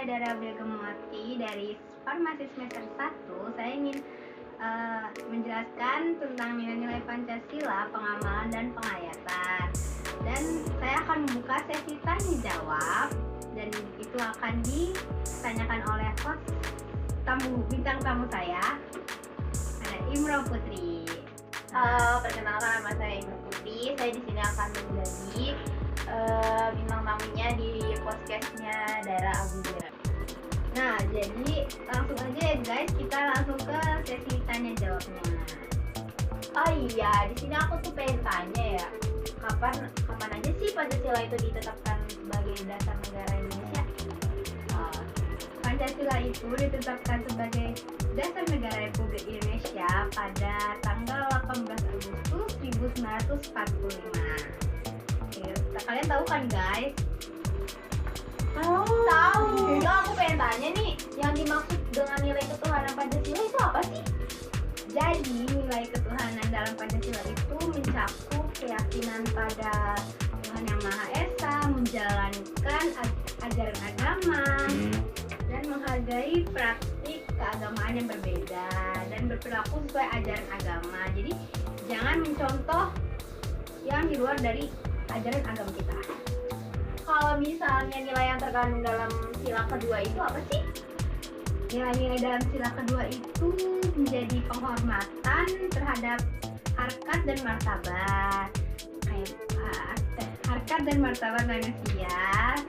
saya Dara Gemoti dari Farmasi semester 1. Saya ingin menjelaskan tentang nilai-nilai Pancasila, pengamalan dan penghayatan. Dan saya akan membuka sesi tanya jawab, dan itu akan ditanyakan oleh host bintang tamu saya, ada Imro Putri. Halo, perkenalkan nama saya Imro Putri. Saya di sini akan menjadi bintang tamunya di podcastnya Dara Abudira. Nah, jadi langsung aja ya guys, kita langsung ke sesi tanya jawabnya. Oh iya, di sini aku tuh pengen tanya ya, kapan aja sih Pancasila itu ditetapkan sebagai dasar negara Indonesia? Pancasila itu ditetapkan sebagai dasar negara Republik Indonesia pada tanggal 18 Agustus 1945. Kalian tahu kan guys? Tahu. Enggak, aku pengen tanya nih, yang dimaksud dengan nilai ketuhanan Pancasila itu apa sih? Jadi nilai ketuhanan dalam Pancasila itu mencakup keyakinan pada Tuhan Yang Maha Esa, menjalankan ajaran agama, dan menghargai praktik keagamaan yang berbeda dan berperilaku sesuai ajaran agama. Jadi jangan mencontoh yang di luar dari ajaran agama kita. Kalau misalnya nilai yang terkandung dalam sila kedua itu apa sih? Nilai-nilai dalam sila kedua itu menjadi penghormatan terhadap harkat dan martabat, harkat dan martabat manusia,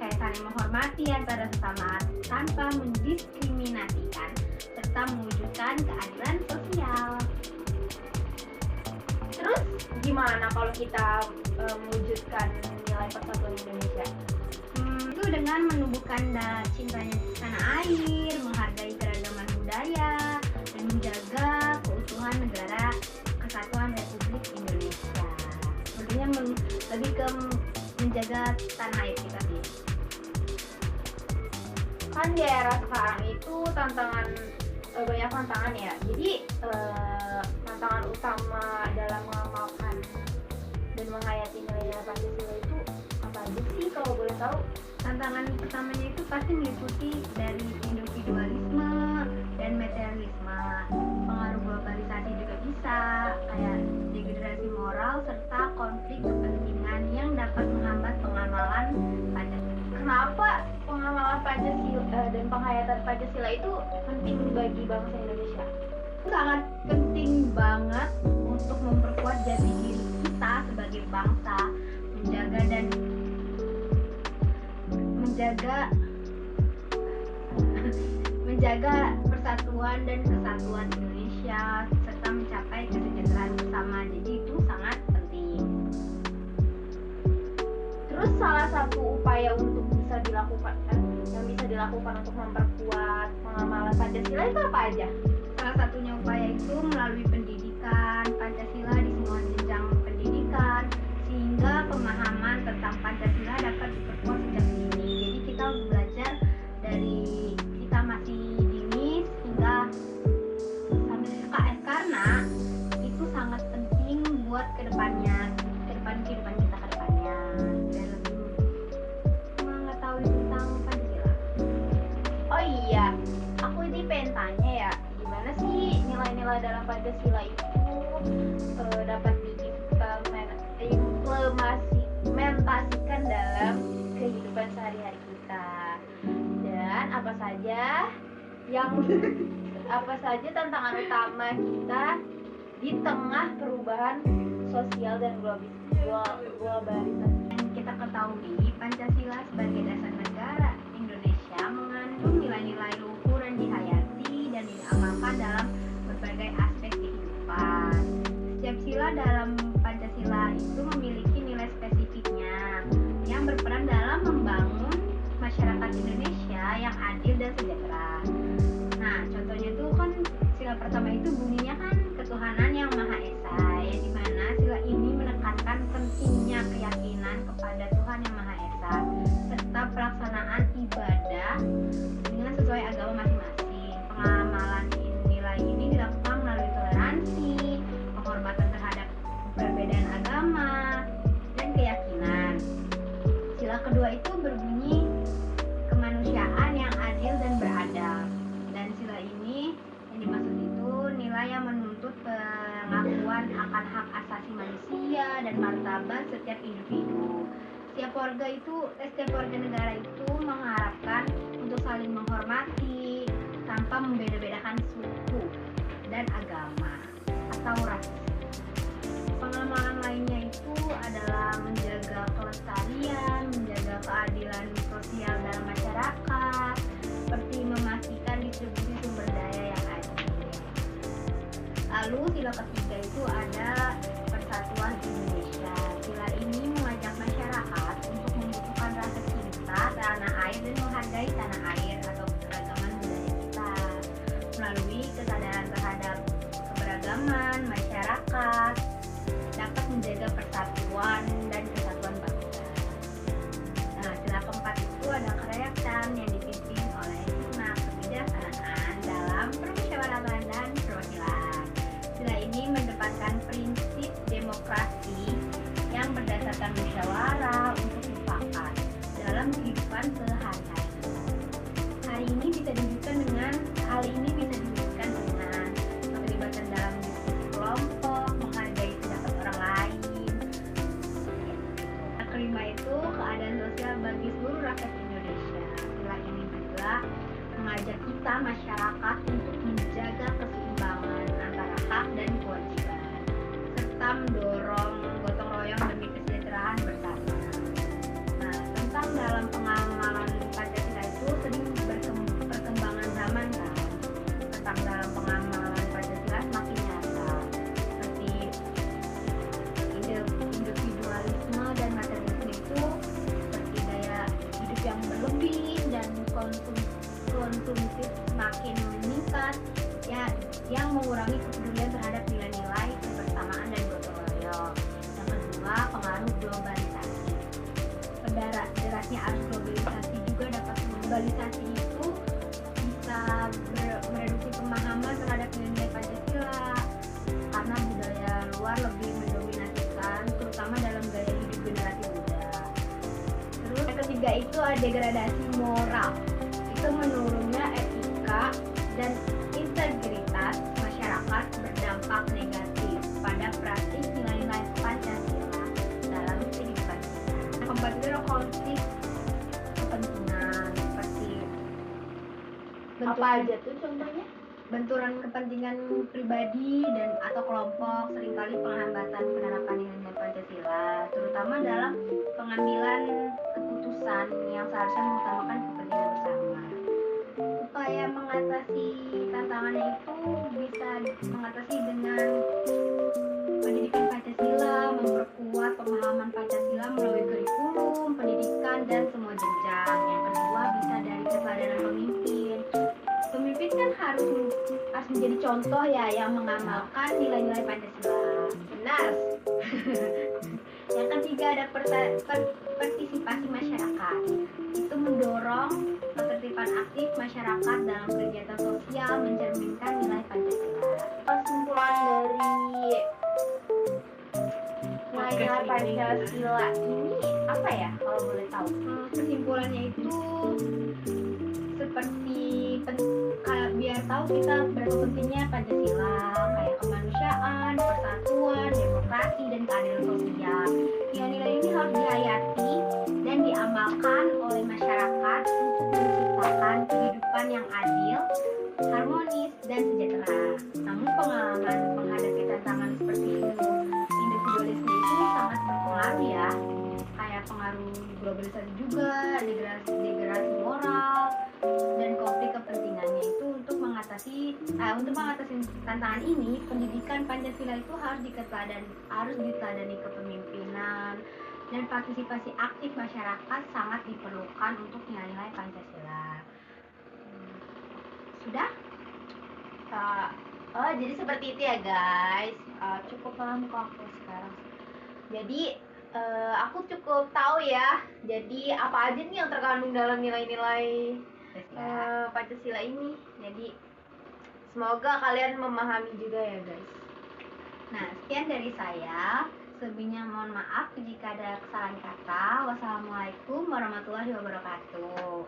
kayak saling menghormati antara sesama tanpa mendiskriminasikan, serta mewujudkan keadilan sosial. Terus gimana kalau kita mewujudkan nilai persatuan Indonesia? Itu dengan menumbuhkan cintanya tanah air, menghargai keragaman budaya, dan menjaga keutuhan negara kesatuan Republik Indonesia. Sebenarnya lebih ke menjaga tanah air kita sih. Kan di era sekarang itu banyak tantangan ya. Jadi tantangan utama dalam mengamalkan dan menghayati nilai-nilai Pancasila itu apa aja sih kalau boleh tahu? Tantangan pertamanya itu pasti meliputi dari individualisme dan materialisme. Pengaruh globalisasi juga bisa, kayak degradasi moral serta konflik kepentingan yang dapat menghambat pengamalan Pancasila. Kenapa pengamalan Pancasila dan penghayatan Pancasila itu penting bagi bangsa Indonesia? Sangat penting banget untuk memperkuat jati diri kita sebagai bangsa, menjaga persatuan dan kesatuan Indonesia serta mencapai kesejahteraan bersama. Jadi itu sangat penting. Terus salah satu upaya untuk bisa dilakukan untuk memperkuat pengamalan Pancasila itu apa aja? Salah satunya upaya itu melalui pendidikan Pancasila di semua jenjang pendidikan, sehingga pemahaman tentang Pancasila dapat diperkuat sejak dini. Jadi kita belajar dari kita masih dini hingga sampai SKS, karena itu sangat penting buat kehidupan kita kedepannya, dan lebih mengetahui tentang Pancasila. Oh iya, aku ini pengen tanya ya, gimana sih nilai-nilai dalam Pancasila itu dapat diimplementasikan dalam kehidupan sehari-hari kita, dan apa saja tantangan utama kita di tengah perubahan sosial dan globalisasi. Yang kita ketahui, Pancasila sebagai dasar negara Indonesia mengandung nilai-nilai luhur yang dihayati dan diamalkan dalam berbagai aspek kehidupan. Setiap sila dalam Pancasila itu memiliki nilai spesifiknya yang berperan dalam membangun masyarakat Indonesia yang adil dan sejahtera. Nah, contohnya itu kan sila pertama itu bunyinya kan ketuhanan yang Maha Esa, ya, di mana sila ini menekankan pentingnya keyakinan kepada Tuhan yang Maha Esa serta pelaksanaan ibadah dengan sesuai agama masing-masing. Pengamalan nilai ini dilakukan melalui toleransi, penghormatan terhadap perbedaan agama, dan keyakinan. Sila kedua itu berbunyi kemanusiaan yang adil setiap individu. Setiap warga negara itu mengharapkan untuk saling menghormati tanpa membeda-bedakan suku dan agama atau ras. Pengamalan lainnya itu adalah menjaga kelestarian, menjaga keadilan sosial dalam masyarakat, seperti memastikan distribusi sumber daya yang adil. Lalu sila ketiga itu ada Persatuan Indonesia. Sila ini mengajak masyarakat untuk membutuhkan rasa cinta tanah air dan menghargai tanah air atau keberagaman budaya kita. Melalui kesadaran terhadap keberagaman, masyarakat dapat menjaga persatuan dan kesatuan bangsa. Nah, sila keempat itu ada kerakyatan yang dipimpin oleh hikmat kebijaksanaan dalam permusyawaratan dan perwakilan. Sila ini mendepankan prinsip demokrasi yang berdasarkan musyawarah untuk mufakat dalam kehidupan sehari-hari. Hal ini bisa diwujudkan dengan keterlibatan dalam diskusi kelompok, menghargai pendapat orang lain. Yang kelima itu keadaan sosial bagi seluruh rakyat Indonesia. Sila ini juga mengajak kita masyarakat untuk menjaga keseimbangan antara hak dan kewajiban, serta mendorong gotong royong demi kesejahteraan bersama. Nah, tentang dalam pengamalan Pancasila itu sering perkembangan zaman kan. Tentang dalam pengamalan Pancasila semakin nyata, seperti individualisme dan materialisme itu seperti gaya hidup yang berlebih dan konsumtif semakin meningkat, ya, yang mengurangi kepedulian terhadap nilai-nilai kebersamaan dan gotong royong. Yang kedua, pengaruh globalisasi. Derasnya arus globalisasi juga dapat globalisasi itu bisa mereduksi pemahaman terhadap nilai Pancasila karena budaya luar lebih mendominasikan, terutama dalam gaya hidup generasi muda. Terus yang ketiga itu ada degradasi moral. Itu menurunnya etika dan integritas masyarakat berdampak negatif pada praktik nilai-nilai Pancasila dalam kehidupan kita. Yang keempat itu adalah konflik kepentingan, seperti Apa aja tuh contohnya? benturan kepentingan pribadi dan atau kelompok, seringkali penghambatan penerapan nilai Pancasila, terutama dalam pengambilan keputusan yang seharusnya mengutamakan kepentingan bersama. Upaya mengatasi tantangannya itu bisa mengatasi dengan pendidikan Pancasila, memperkuat pemahaman Pancasila melalui kurikulum, pendidikan, dan semua jenjang. Yang kedua bisa dari keteladanan pemimpin. Pemimpin kan harus menjadi contoh ya, yang mengamalkan nilai-nilai Pancasila. Benar. Yang ketiga ada partisipasi masyarakat. Itu mendorong ketertiban aktif masyarakat dalam kegiatan sosial mencerminkan nilai Pancasila. Kesimpulan dari nilai Pancasila ini apa ya kalau boleh tahu? Kesimpulannya itu seperti biar tahu kita berapa pentingnya Pancasila, kayak kemanusiaan, persatuan, demokrasi, dan keadilan sosial. Nilai-nilai ini harus dihayati dan diamalkan oleh masyarakat untuk menciptakan kehidupan yang adil, harmonis, dan sejahtera. Namun pengalaman menghadapi tantangan seperti individualisme itu sangat berpengaruh ya, kayak pengaruh globalisasi juga, degradasi moral, dan konflik kepentingannya itu. Untuk mengatasi tantangan ini, pendidikan Pancasila itu harus diteladani kepemimpinan dan partisipasi aktif masyarakat sangat diperlukan untuk nilai-nilai Pancasila. Sudah? Jadi seperti itu ya guys. Cukup paham kok aku sekarang. Jadi aku cukup tahu ya. Jadi apa aja nih yang terkandung dalam nilai-nilai Pancasila ini. Jadi semoga kalian memahami juga ya guys. Nah, sekian dari saya. Sebelumnya mohon maaf jika ada kesalahan kata. Wassalamualaikum warahmatullahi wabarakatuh.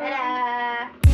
Dadah.